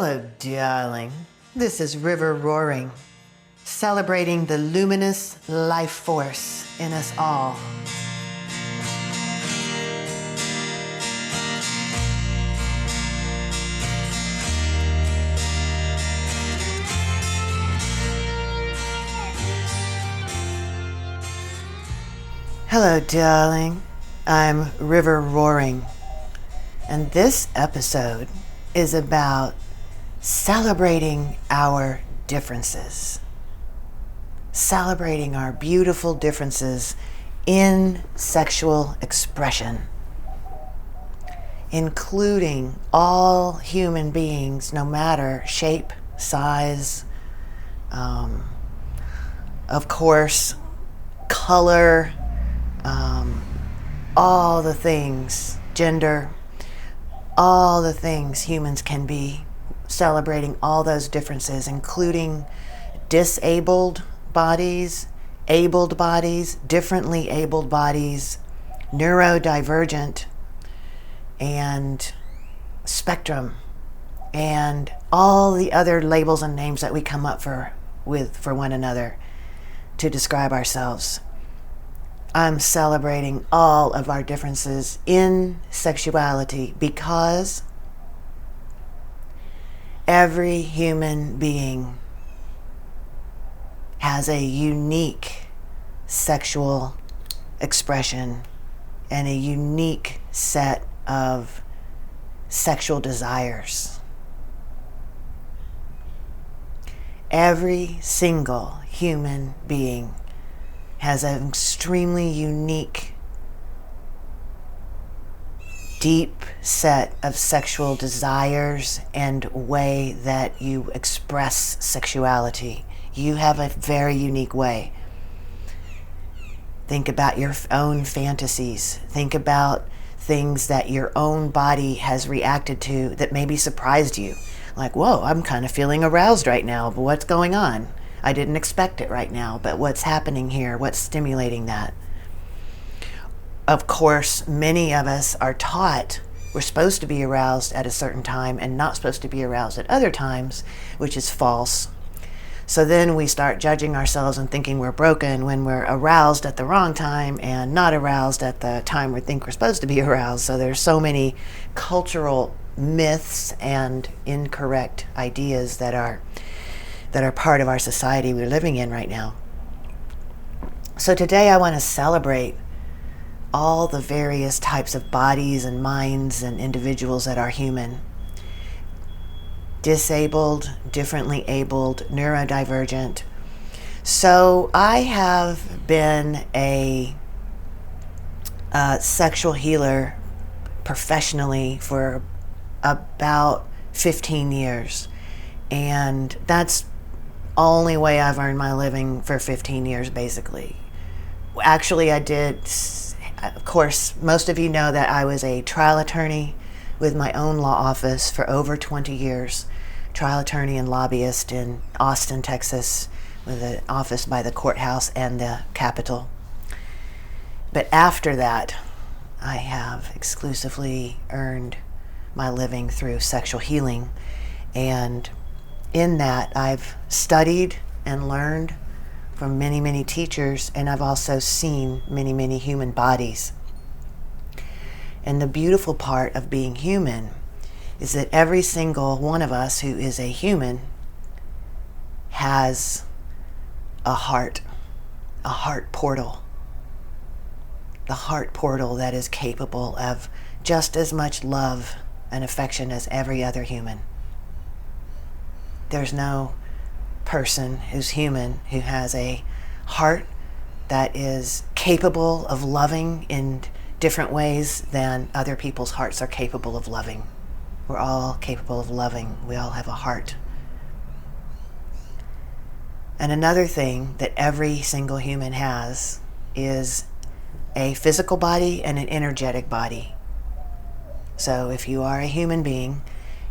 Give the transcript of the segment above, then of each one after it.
Hello, darling. This is River Roaring, celebrating the luminous life force in us all. Hello, darling. I'm River Roaring, and this episode is about celebrating our differences. Celebrating our beautiful differences in sexual expression, including all human beings, no matter shape, size, of course, color, all the things, gender, all the things humans can be, celebrating all those differences, including disabled bodies, abled bodies, differently abled bodies, neurodivergent, and spectrum, and all the other labels and names that we come up with for one another to describe ourselves. I'm celebrating all of our differences in sexuality because every human being has a unique sexual expression and a unique set of sexual desires. Every single human being has an extremely unique, deep set of sexual desires and way that you express sexuality. You have a very unique way. Think about your own fantasies. Think about things that your own body has reacted to that maybe surprised you. Like, whoa, I'm kind of feeling aroused right now, but what's going on? I didn't expect it right now, but what's happening here? What's stimulating that? Of course, many of us are taught we're supposed to be aroused at a certain time and not supposed to be aroused at other times, which is false. So then we start judging ourselves and thinking we're broken when we're aroused at the wrong time and not aroused at the time we think we're supposed to be aroused. So there's so many cultural myths and incorrect ideas that are part of our society we're living in right now. So today I want to celebrate all the various types of bodies and minds and individuals that are human. Disabled, differently abled, neurodivergent. So I have been a sexual healer professionally for about 15 years. And that's only way I've earned my living for 15 years, basically. Actually, I did, of course, most of you know that I was a trial attorney with my own law office for over 20 years. Trial attorney and lobbyist in Austin, Texas, with an office by the courthouse and the Capitol. But after that, I have exclusively earned my living through sexual healing. And in that, I've studied and learned from many, many teachers, and I've also seen many, many human bodies. And the beautiful part of being human is that every single one of us who is a human has a heart portal. The heart portal that is capable of just as much love and affection as every other human. There's no person who's human who has a heart that is capable of loving in different ways than other people's hearts are capable of loving. We're all capable of loving. We all have a heart. And another thing that every single human has is a physical body and an energetic body. So if you are a human being,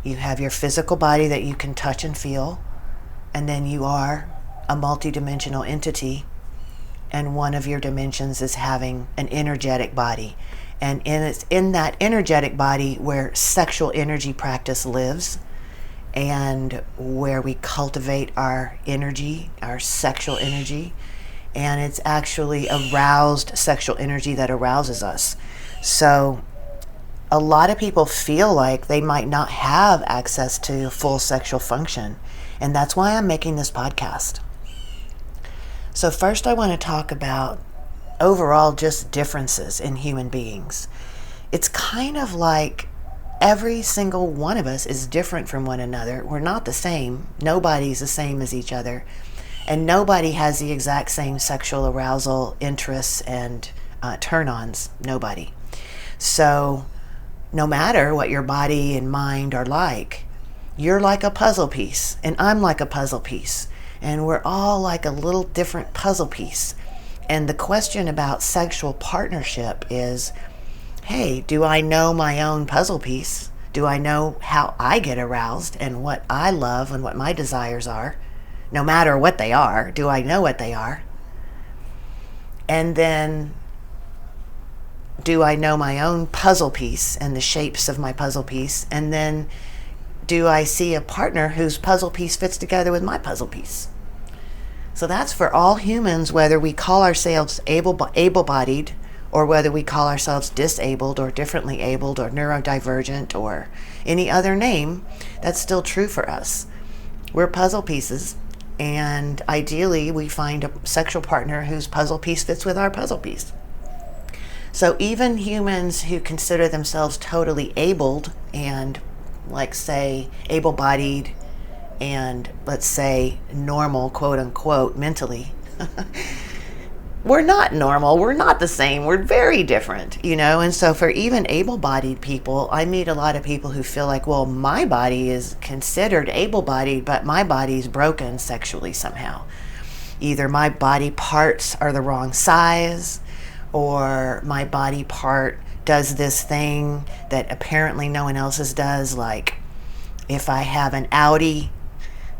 you have your physical body that you can touch and feel, and then you are a multidimensional entity, and one of your dimensions is having an energetic body. And it's in that energetic body where sexual energy practice lives, and where we cultivate our energy, our sexual energy. And it's actually aroused sexual energy that arouses us. So a lot of people feel like they might not have access to full sexual function. And that's why I'm making this podcast. So first I want to talk about overall just differences in human beings. It's kind of like every single one of us is different from one another. We're not the same. Nobody's the same as each other. And nobody has the exact same sexual arousal, interests, and turn-ons. Nobody. So no matter what your body and mind are like, you're like a puzzle piece, and I'm like a puzzle piece, and we're all like a little different puzzle piece. And the question about sexual partnership is, hey, do I know my own puzzle piece? Do I know how I get aroused and what I love and what my desires are? No matter what they are, do I know what they are? And then, do I know my own puzzle piece and the shapes of my puzzle piece? And then, do I see a partner whose puzzle piece fits together with my puzzle piece? So that's for all humans, whether we call ourselves able-bodied, or whether we call ourselves disabled or differently abled or neurodivergent or any other name. That's still true for us. We're puzzle pieces, and ideally we find a sexual partner whose puzzle piece fits with our puzzle piece. So even humans who consider themselves totally abled and, like, say, able-bodied and, let's say, normal, quote unquote, mentally, we're not normal. We're not the same. We're very different, you know? And so for even able-bodied people, I meet a lot of people who feel like, well, my body is considered able-bodied, but my body's broken sexually somehow. Either my body parts are the wrong size, or my body part does this thing that apparently no one else's does. Like, if I have an outie,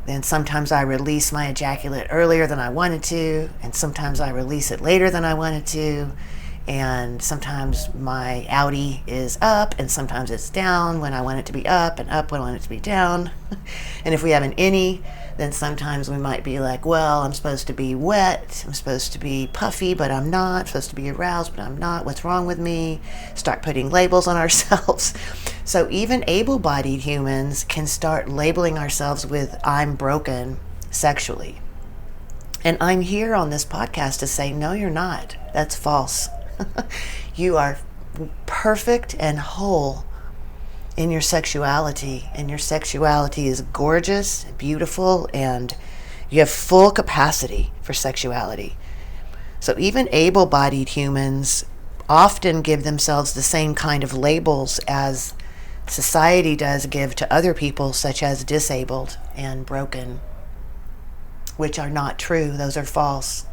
then sometimes I release my ejaculate earlier than I wanted to, and sometimes I release it later than I wanted to, and sometimes my outie is up, and sometimes it's down when I want it to be up, and up when I want it to be down. And if we have an innie, then sometimes we might be like, well, I'm supposed to be wet, I'm supposed to be puffy, but I'm not, I'm supposed to be aroused, but I'm not, what's wrong with me? Start putting labels on ourselves. So even able-bodied humans can start labeling ourselves with, I'm broken sexually. And I'm here on this podcast to say, no, you're not. That's false. You are perfect and whole in your sexuality, and your sexuality is gorgeous, beautiful, and you have full capacity for sexuality. So even able-bodied humans often give themselves the same kind of labels as society does give to other people, such as disabled and broken, which are not true. Those are false.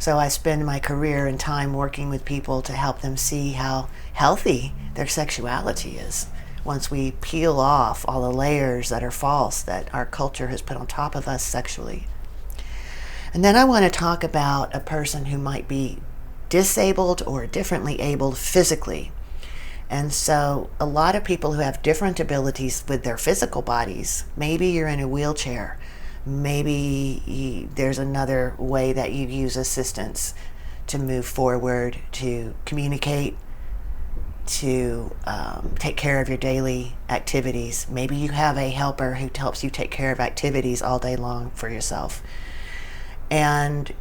So I spend my career and time working with people to help them see how healthy their sexuality is once we peel off all the layers that are false that our culture has put on top of us sexually. And then I want to talk about a person who might be disabled or differently abled physically. And so a lot of people who have different abilities with their physical bodies, maybe you're in a wheelchair, maybe there's another way that you use assistance to move forward, to communicate, to take care of your daily activities. Maybe you have a helper who helps you take care of activities all day long for yourself. And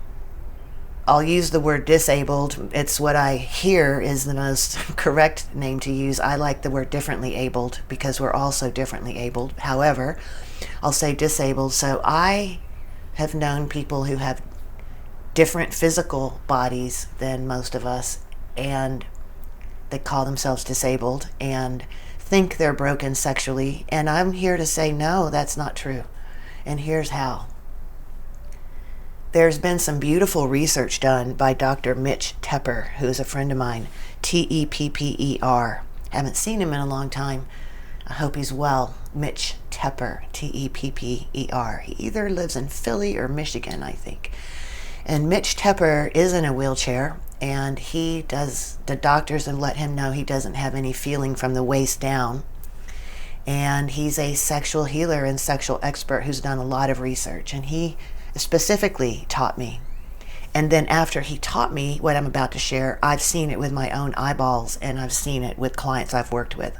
I'll use the word disabled. It's what I hear is the most correct name to use. I like the word differently abled because we're all so differently abled. However, I'll say disabled. So I have known people who have different physical bodies than most of us, and they call themselves disabled and think they're broken sexually. And I'm here to say, no, that's not true. And here's how. There's been some beautiful research done by Dr. Mitch Tepper, who's a friend of mine, Tepper. Haven't seen him in a long time. I hope he's well. Mitch Tepper, Tepper. He either lives in Philly or Michigan, I think. And Mitch Tepper is in a wheelchair, and the doctors have let him know he doesn't have any feeling from the waist down. And he's a sexual healer and sexual expert who's done a lot of research. And he specifically taught me. And then after he taught me what I'm about to share, I've seen it with my own eyeballs, and I've seen it with clients I've worked with.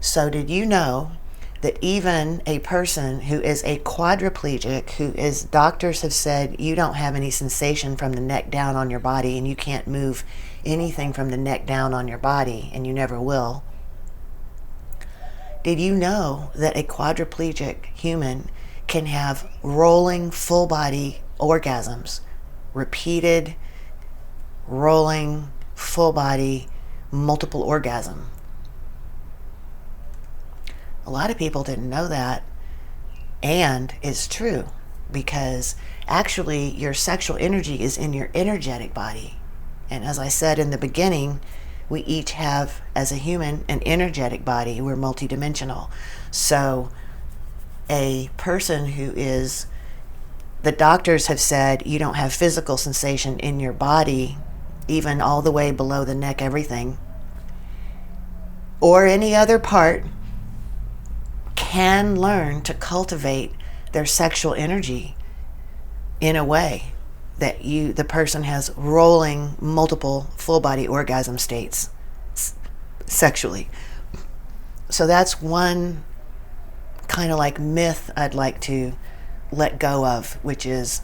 So did you know that even a person who is a quadriplegic, who is, doctors have said you don't have any sensation from the neck down on your body, and you can't move anything from the neck down on your body, and you never will. Did you know that a quadriplegic human can have rolling full body orgasms, repeated rolling full body multiple orgasm? A lot of people didn't know that, and it's true, because actually your sexual energy is in your energetic body. And as I said in the beginning, we each have, as a human, an energetic body. We're multidimensional. So a person who is, the doctors have said you don't have physical sensation in your body, even all the way below the neck, everything, or any other part, can learn to cultivate their sexual energy in a way that the person has rolling multiple full body orgasm states sexually. So that's one kind of like myth I'd like to let go of, which is,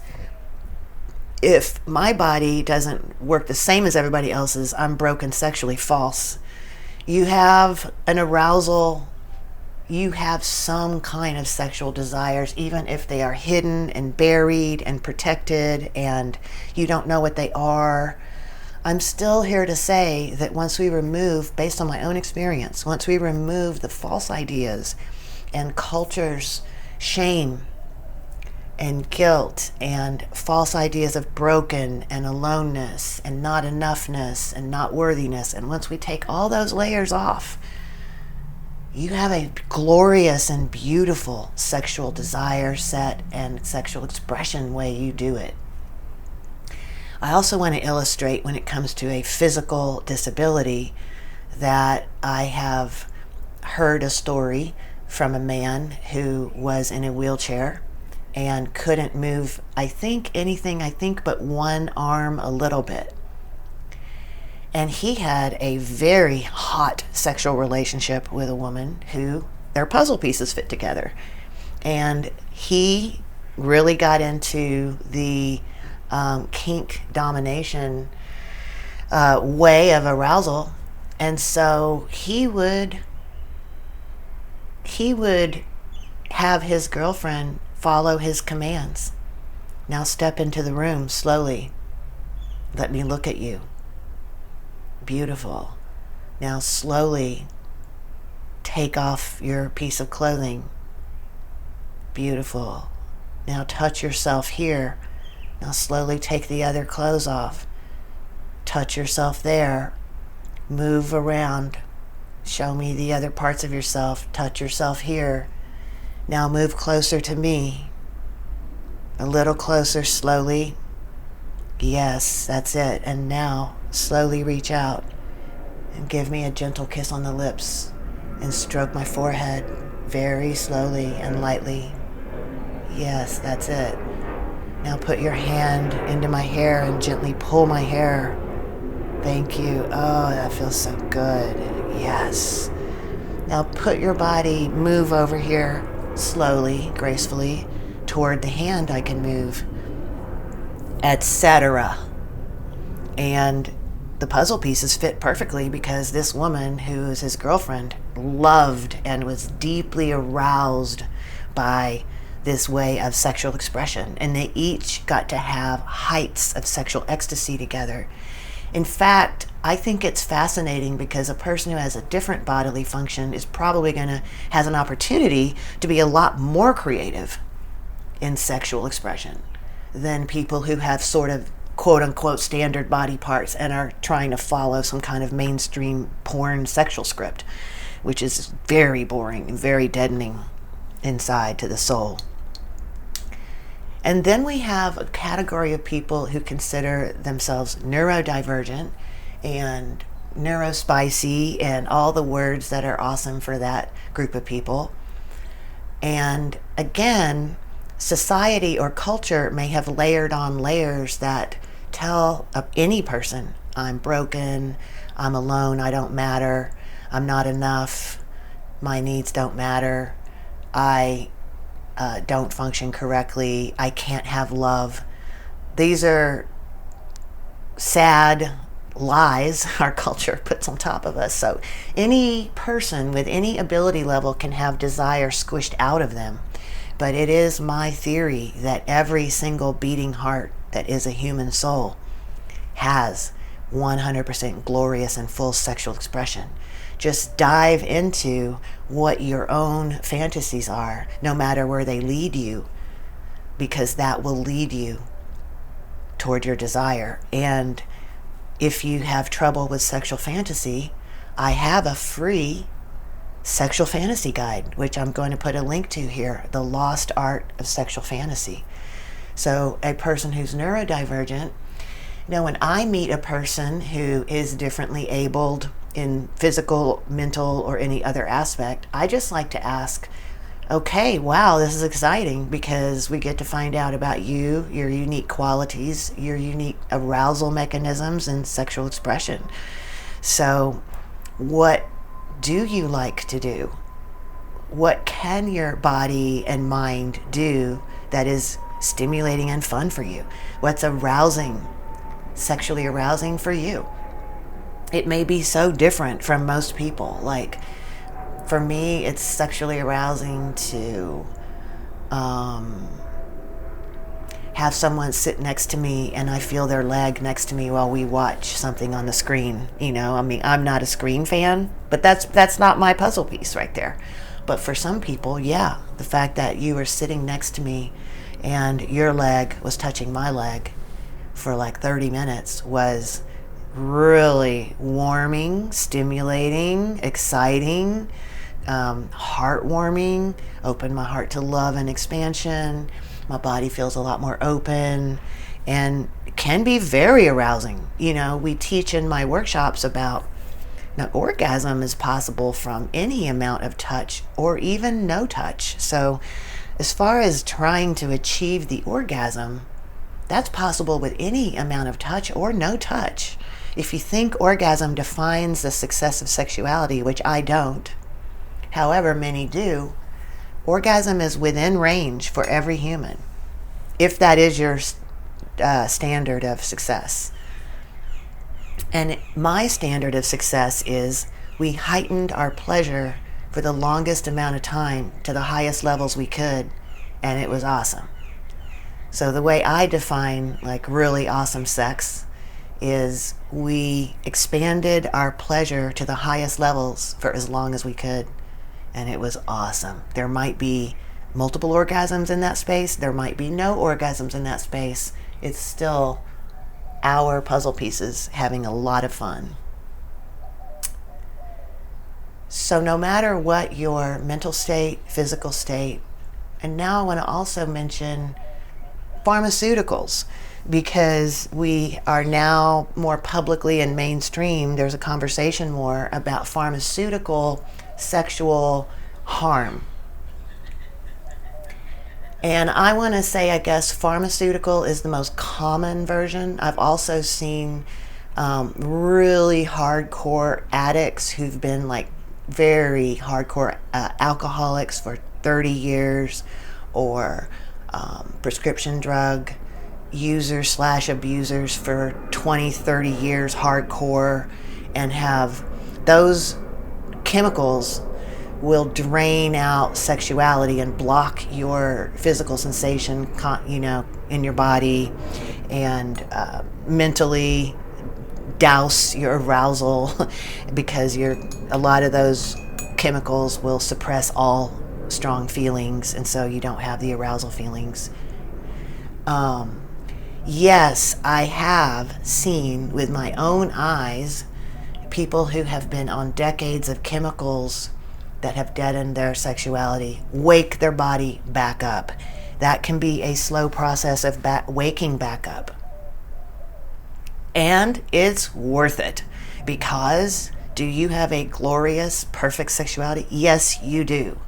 if my body doesn't work the same as everybody else's, I'm broken sexually. False. You have an arousal, you have some kind of sexual desires, even if they are hidden and buried and protected and you don't know what they are. I'm still here to say that once we remove, based on my own experience, once we remove the false ideas and culture's shame and guilt and false ideas of broken and aloneness and not enoughness and not worthiness, and once we take all those layers off, you have a glorious and beautiful sexual desire set and sexual expression way you do it. I also want to illustrate, when it comes to a physical disability, that I have heard a story from a man who was in a wheelchair and couldn't move, I think but one arm a little bit. And he had a very hot sexual relationship with a woman who their puzzle pieces fit together. And he really got into the kink domination way of arousal. And so he would have his girlfriend follow his commands. Now step into the room slowly. Let me look at you. Beautiful. Now slowly take off your piece of clothing. Beautiful. Now touch yourself here. Now slowly take the other clothes off. Touch yourself there. Move around. Show me the other parts of yourself. Touch yourself here. Now move closer to me. A little closer, slowly. Yes, that's it. And now slowly reach out and give me a gentle kiss on the lips and stroke my forehead very slowly and lightly. Yes, that's it. Now put your hand into my hair and gently pull my hair. Thank you. Oh, that feels so good. Yes. Now put your body, move over here slowly, gracefully, toward the hand I can move, etc. And the puzzle pieces fit perfectly, because this woman, who is his girlfriend, loved and was deeply aroused by this way of sexual expression. And they each got to have heights of sexual ecstasy together. In fact, I think it's fascinating, because a person who has a different bodily function is probably has an opportunity to be a lot more creative in sexual expression than people who have sort of quote unquote standard body parts and are trying to follow some kind of mainstream porn sexual script, which is very boring and very deadening inside to the soul. And then we have a category of people who consider themselves neurodivergent and neurospicy, and all the words that are awesome for that group of people. And again, society or culture may have layered on layers that tell any person, I'm broken, I'm alone, I don't matter, I'm not enough, my needs don't matter, I don't function correctly, I can't have love. These are sad lies our culture puts on top of us. So any person with any ability level can have desire squished out of them. But it is my theory that every single beating heart that is a human soul has 100% glorious and full sexual expression. Just dive into what your own fantasies are, no matter where they lead you, because that will lead you toward your desire. And if you have trouble with sexual fantasy, I have a free sexual fantasy guide, which I'm going to put a link to here, The Lost Art of Sexual Fantasy. So a person who's neurodivergent, when I meet a person who is differently abled in physical, mental, or any other aspect, I just like to ask, okay, wow, this is exciting, because we get to find out about you, your unique qualities, your unique arousal mechanisms, and sexual expression. So what do you like to do? What can your body and mind do that is stimulating and fun for you? What's arousing, sexually arousing for you? It may be so different from most people. Like, for me, it's sexually arousing to have someone sit next to me and I feel their leg next to me while we watch something on the screen. I'm not a screen fan, but that's not my puzzle piece right there. But for some people, yeah, the fact that you were sitting next to me and your leg was touching my leg for like 30 minutes was really warming, stimulating, exciting, heartwarming, opened my heart to love and expansion. My body feels a lot more open and can be very arousing. We teach in my workshops about orgasm is possible from any amount of touch or even no touch. So as far as trying to achieve the orgasm, that's possible with any amount of touch or no touch. If you think orgasm defines the success of sexuality, which I don't, however many do, orgasm is within range for every human, if that is your standard of success. And my standard of success is we heightened our pleasure for the longest amount of time to the highest levels we could, and it was awesome. So the way I define really awesome sex is we expanded our pleasure to the highest levels for as long as we could, and it was awesome. There might be multiple orgasms in that space, there might be no orgasms in that space. It's still our puzzle pieces having a lot of fun. So no matter what your mental state, physical state, and now I want to also mention pharmaceuticals, because we are now more publicly and mainstream, there's a conversation more about pharmaceutical sexual harm. And I want to say, I guess, pharmaceutical is the most common version. I've also seen really hardcore addicts who've been very hardcore alcoholics for 30 years, or prescription drug users/abusers for 20, 30 years hardcore, and have those chemicals will drain out sexuality and block your physical sensation, in your body, and mentally douse your arousal because a lot of those chemicals will suppress all strong feelings, and so you don't have the arousal feelings. Yes, I have seen with my own eyes people who have been on decades of chemicals that have deadened their sexuality wake their body back up. That can be a slow process of waking back up. And it's worth it, because do you have a glorious, perfect sexuality? Yes, you do.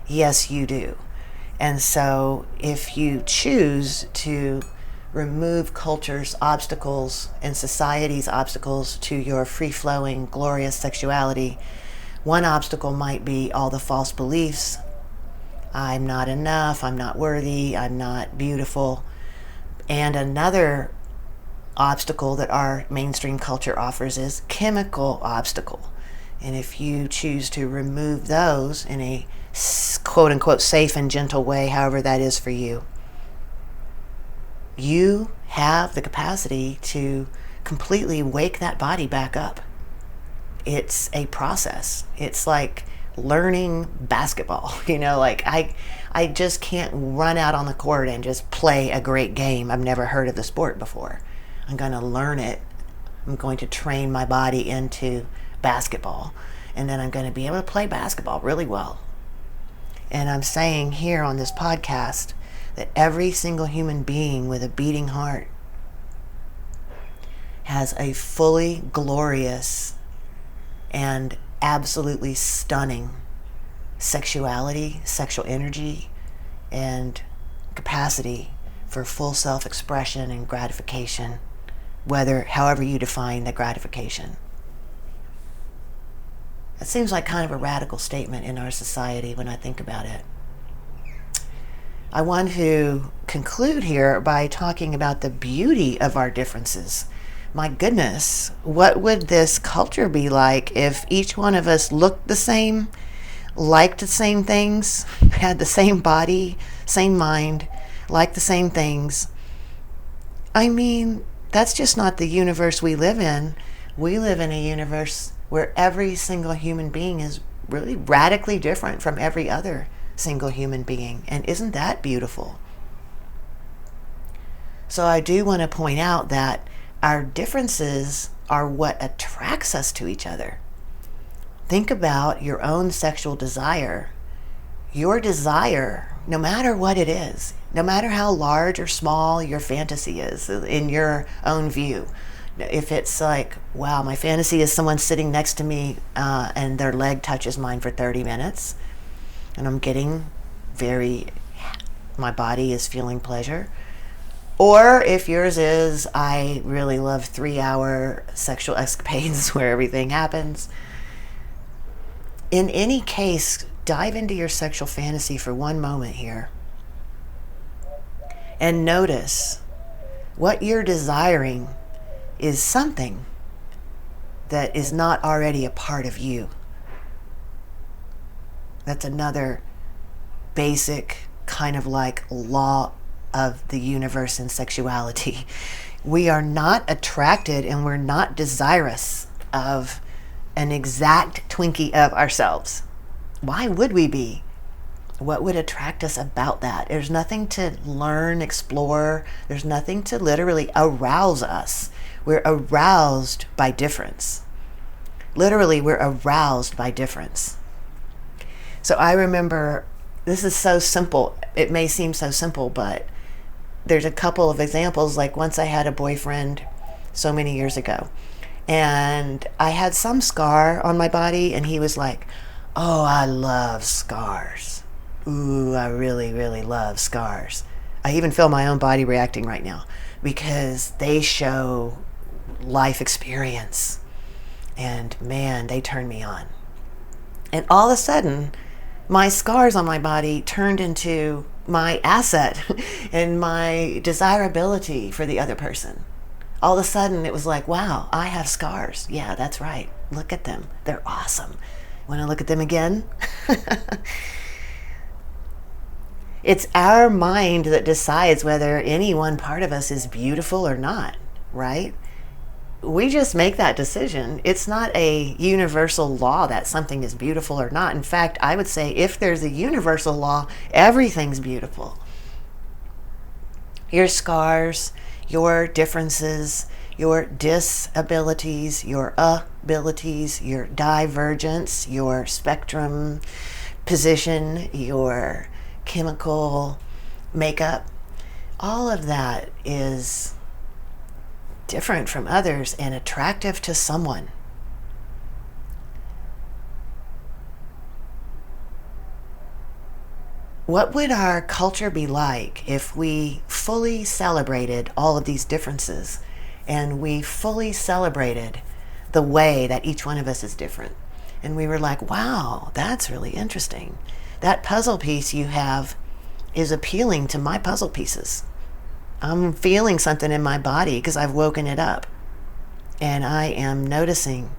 Yes, you do. And so if you choose to remove culture's obstacles and society's obstacles to your free-flowing, glorious sexuality, one obstacle might be all the false beliefs. I'm not enough, I'm not worthy, I'm not beautiful. And another obstacle that our mainstream culture offers is chemical obstacle. And if you choose to remove those in a quote unquote safe and gentle way, however that is for you, you have the capacity to completely wake that body back up. It's a process. It's like learning basketball. Like I just can't run out on the court and just play a great game. I've never heard of the sport before. I'm going to learn it. I'm going to train my body into basketball. And then I'm going to be able to play basketball really well. And I'm saying here on this podcast that every single human being with a beating heart has a fully glorious and absolutely stunning sexuality, sexual energy, and capacity for full self-expression and gratification, however you define the gratification. That seems like kind of a radical statement in our society when I think about it. I want to conclude here by talking about the beauty of our differences. My goodness, what would this culture be like if each one of us looked the same, liked the same things, had the same body, same mind, liked the same things? I mean, that's just not the universe we live in. We live in a universe where every single human being is really radically different from every other single human being. And isn't that beautiful? So I do want to point out that our differences are what attracts us to each other. Think about your own sexual desire. Your desire, no matter what it is, no matter how large or small your fantasy is in your own view, if it's like, wow, my fantasy is someone sitting next to me and their leg touches mine for 30 minutes and I'm getting my body is feeling pleasure. Or if yours is, I really love 3-hour sexual escapades where everything happens. In any case, dive into your sexual fantasy for one moment here and notice what you're desiring is something that is not already a part of you. That's another basic kind of like law of the universe and sexuality. We are not attracted and we're not desirous of an exact Twinkie of ourselves. Why would we be? What would attract us about that? There's nothing to learn, explore. There's nothing to literally arouse us. We're aroused by difference. Literally, we're aroused by difference. So I remember, this is so simple. It may seem so simple, but there's a couple of examples. Like once I had a boyfriend so many years ago, and I had some scar on my body, and he was like, oh, I love scars. Ooh, I really, really love scars. I even feel my own body reacting right now because they show life experience. And man, they turn me on. And all of a sudden, my scars on my body turned into my asset and my desirability for the other person. All of a sudden, it was like, wow, I have scars. Yeah, that's right. Look at them. They're awesome. Want to look at them again? It's our mind that decides whether any one part of us is beautiful or not, right? We just make that decision. It's not a universal law that something is beautiful or not. In fact, I would say if there's a universal law, everything's beautiful. Your scars, your differences, your disabilities, your abilities, your divergence, your spectrum position, your chemical makeup, all of that is different from others and attractive to someone. What would our culture be like if we fully celebrated all of these differences and we fully celebrated the way that each one of us is different? And we were like, wow, that's really interesting. That puzzle piece you have is appealing to my puzzle pieces. I'm feeling something in my body because I've woken it up. And I am noticing,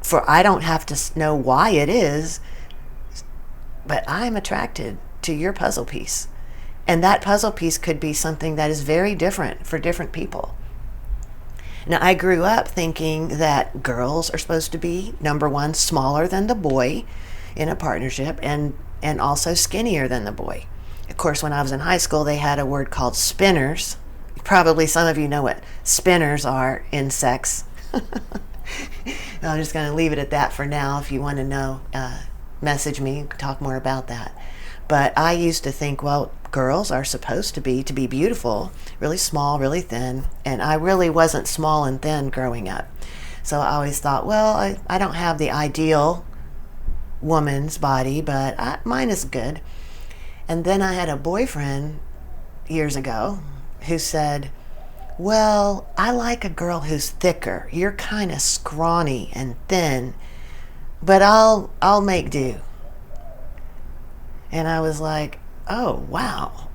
for I don't have to know why it is, but I'm attracted to your puzzle piece. And that puzzle piece could be something that is very different for different people. Now, I grew up thinking that girls are supposed to be, number one, smaller than the boy in a partnership, and also skinnier than the boy. Of course, when I was in high school, they had a word called spinners. Probably some of you know what spinners are in sex. I'm just going to leave it at that for now. If you want to know, message me, talk more about that. But I used to think, well, girls are supposed to be beautiful, really small, really thin. And I really wasn't small and thin growing up. So I always thought, well, I don't have the ideal woman's body, but mine is good. And then I had a boyfriend years ago who said, well, I like a girl who's thicker. You're kind of scrawny and thin, but I'll make do. And I was like, oh, wow.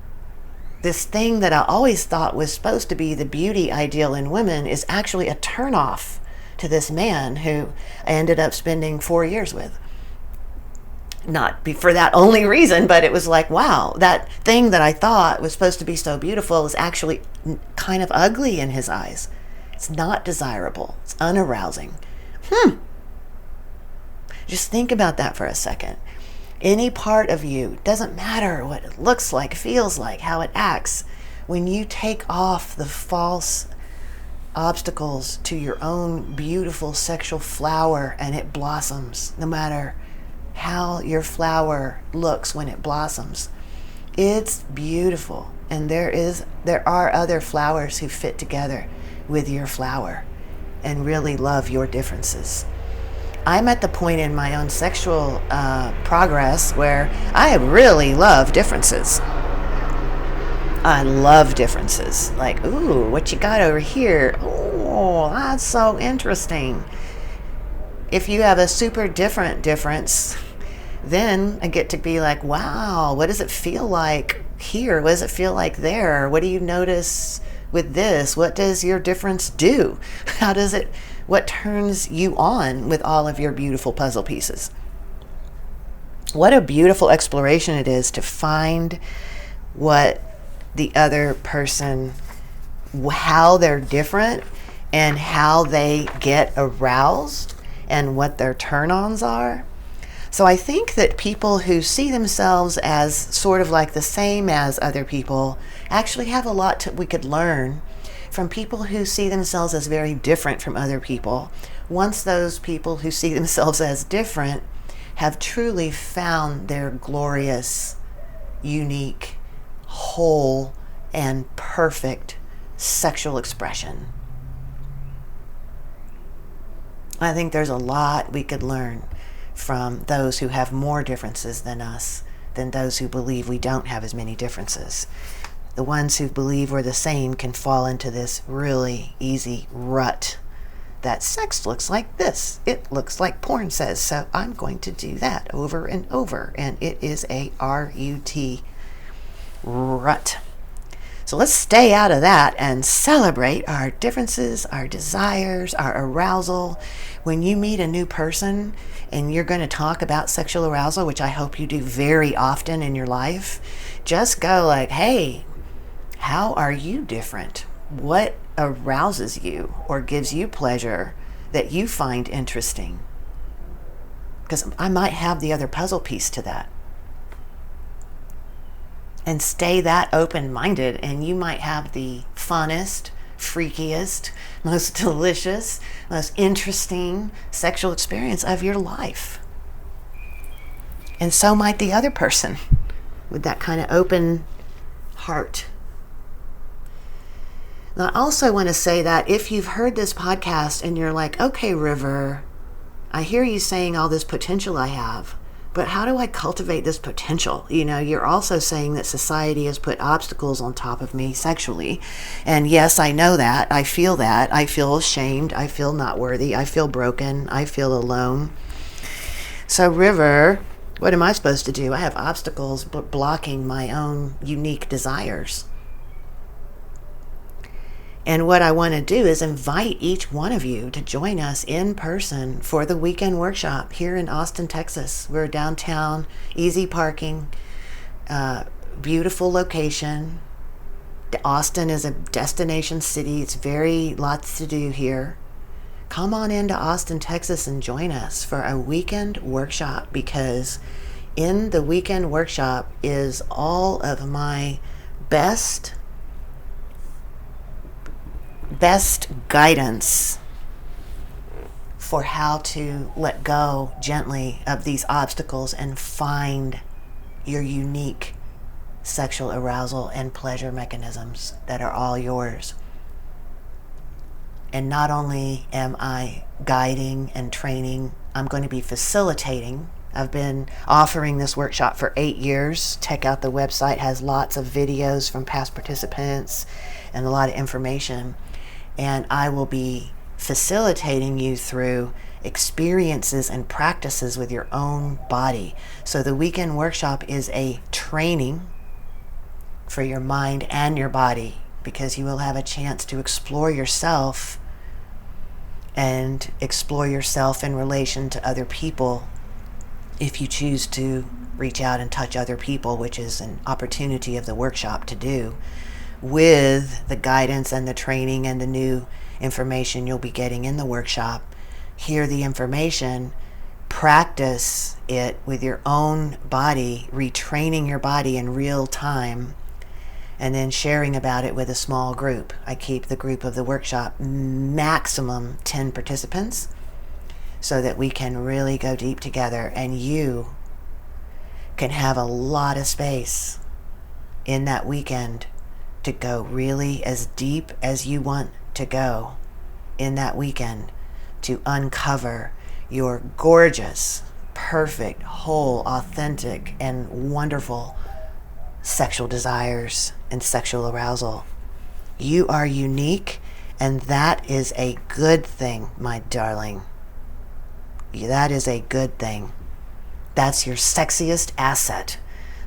This thing that I always thought was supposed to be the beauty ideal in women is actually a turnoff to this man who I ended up spending 4 years with. Not for that only reason, but it was like, wow, that thing that I thought was supposed to be so beautiful is actually kind of ugly in his eyes. It's not desirable. It's unarousing. Just think about that for a second. Any part of you, doesn't matter what it looks like, feels like, how it acts, when you take off the false obstacles to your own beautiful sexual flower and it blossoms, no matter how your flower looks when it blossoms, it's beautiful. And there are other flowers who fit together with your flower and really love your differences. I'm at the point in my own sexual progress where I really love differences. I love differences. Like, ooh, what you got over here? Oh, that's so interesting. If you have a super different difference, then I get to be like, wow, what does it feel like here? What does it feel like there? What do you notice with this? What does your difference do? What turns you on with all of your beautiful puzzle pieces? What a beautiful exploration it is to find what the other person, how they're different and how they get aroused and what their turn-ons are. So I think that people who see themselves as sort of like the same as other people actually have a lot we could learn from people who see themselves as very different from other people. Once those people who see themselves as different have truly found their glorious, unique, whole, and perfect sexual expression. I think there's a lot we could learn from those who have more differences than us, than those who believe we don't have as many differences. The ones who believe we're the same can fall into this really easy rut that sex looks like this. It looks like porn says, so I'm going to do that over and over. And it is a R-U-T, rut. So let's stay out of that and celebrate our differences, our desires, our arousal. When you meet a new person and you're going to talk about sexual arousal, which I hope you do very often in your life, just go like, hey, how are you different? What arouses you or gives you pleasure that you find interesting? Because I might have the other puzzle piece to that. And stay that open-minded, and you might have the funnest, freakiest, most delicious, most interesting sexual experience of your life. And so might the other person with that kind of open heart. Now, I also want to say that if you've heard this podcast and you're like, okay, River, I hear you saying all this potential I have, but how do I cultivate this potential? You're also saying that society has put obstacles on top of me sexually. And yes, I know that. I feel that. I feel ashamed. I feel not worthy. I feel broken. I feel alone. So, River, what am I supposed to do? I have obstacles blocking my own unique desires. And what I want to do is invite each one of you to join us in person for the weekend workshop here in Austin, Texas. We're downtown, easy parking, beautiful location. Austin is a destination city. It's lots to do here. Come on into Austin, Texas and join us for a weekend workshop, because in the weekend workshop is all of my best guidance for how to let go gently of these obstacles and find your unique sexual arousal and pleasure mechanisms that are all yours. And not only am I guiding and training, I'm going to be facilitating. I've been offering this workshop for 8 years. Check out the website, it has lots of videos from past participants and a lot of information. And I will be facilitating you through experiences and practices with your own body. So the weekend workshop is a training for your mind and your body, because you will have a chance to explore yourself and explore yourself in relation to other people if you choose to reach out and touch other people, which is an opportunity of the workshop to do, with the guidance and the training and the new information you'll be getting in the workshop. Hear the information, practice it with your own body, retraining your body in real time, and then sharing about it with a small group. I keep the group of the workshop maximum 10 participants so that we can really go deep together, and you can have a lot of space in that weekend to go really as deep as you want to go in that weekend, to uncover your gorgeous, perfect, whole, authentic, and wonderful sexual desires and sexual arousal. You are unique, and that is a good thing, my darling. That is a good thing. That's your sexiest asset.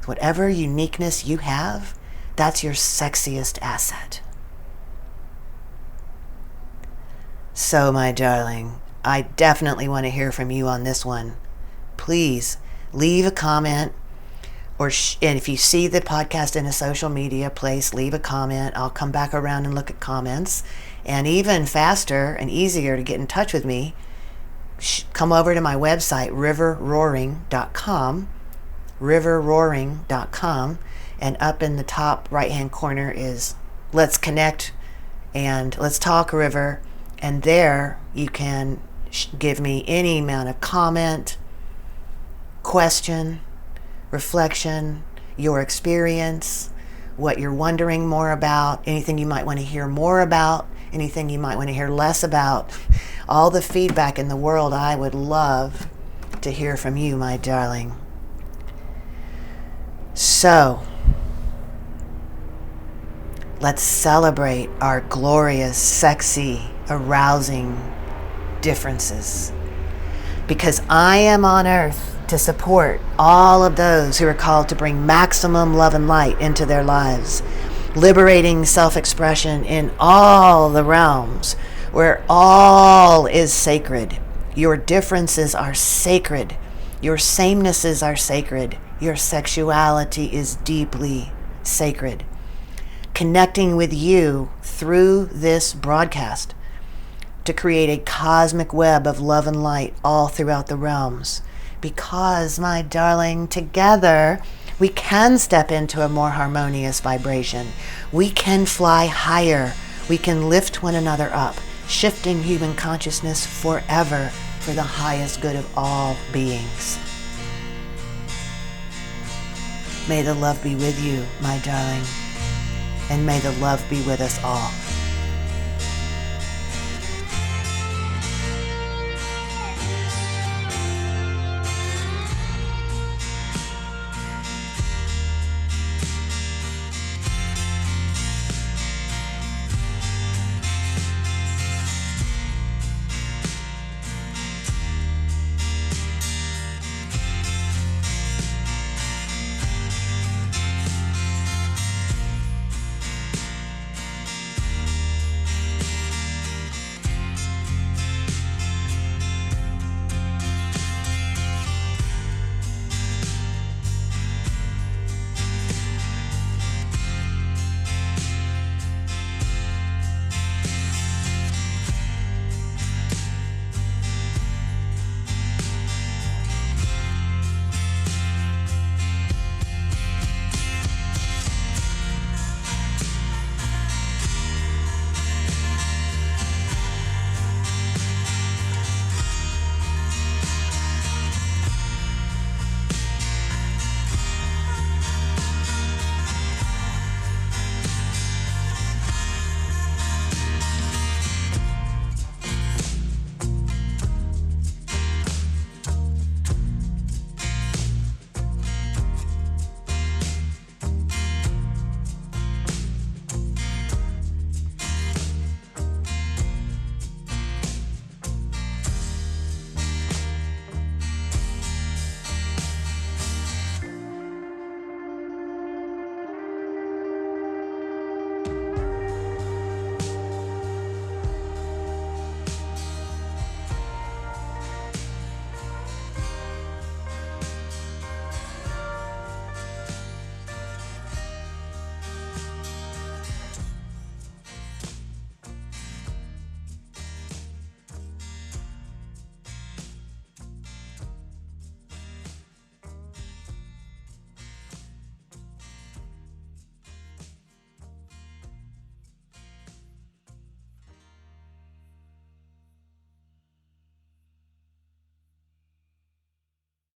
Whatever uniqueness you have, that's your sexiest asset. So, my darling, I definitely want to hear from you on this one. Please leave a comment, and if you see the podcast in a social media place, leave a comment. I'll come back around and look at comments. And even faster and easier to get in touch with me, come over to my website, riverroaring.com, and up in the top right-hand corner is Let's Connect and Let's Talk, River. And there you can give me any amount of comment, question, reflection, your experience, what you're wondering more about, anything you might want to hear more about, anything you might want to hear less about. All the feedback in the world. I would love to hear from you, my darling. So, let's celebrate our glorious, sexy, arousing differences. Because I am on earth to support all of those who are called to bring maximum love and light into their lives, liberating self-expression in all the realms where all is sacred. Your differences are sacred. Your samenesses are sacred. Your sexuality is deeply sacred. Connecting with you through this broadcast to create a cosmic web of love and light all throughout the realms. Because, my darling, together we can step into a more harmonious vibration. We can fly higher. We can lift one another up, shifting human consciousness forever for the highest good of all beings. May the love be with you, my darling, and may the love be with us all.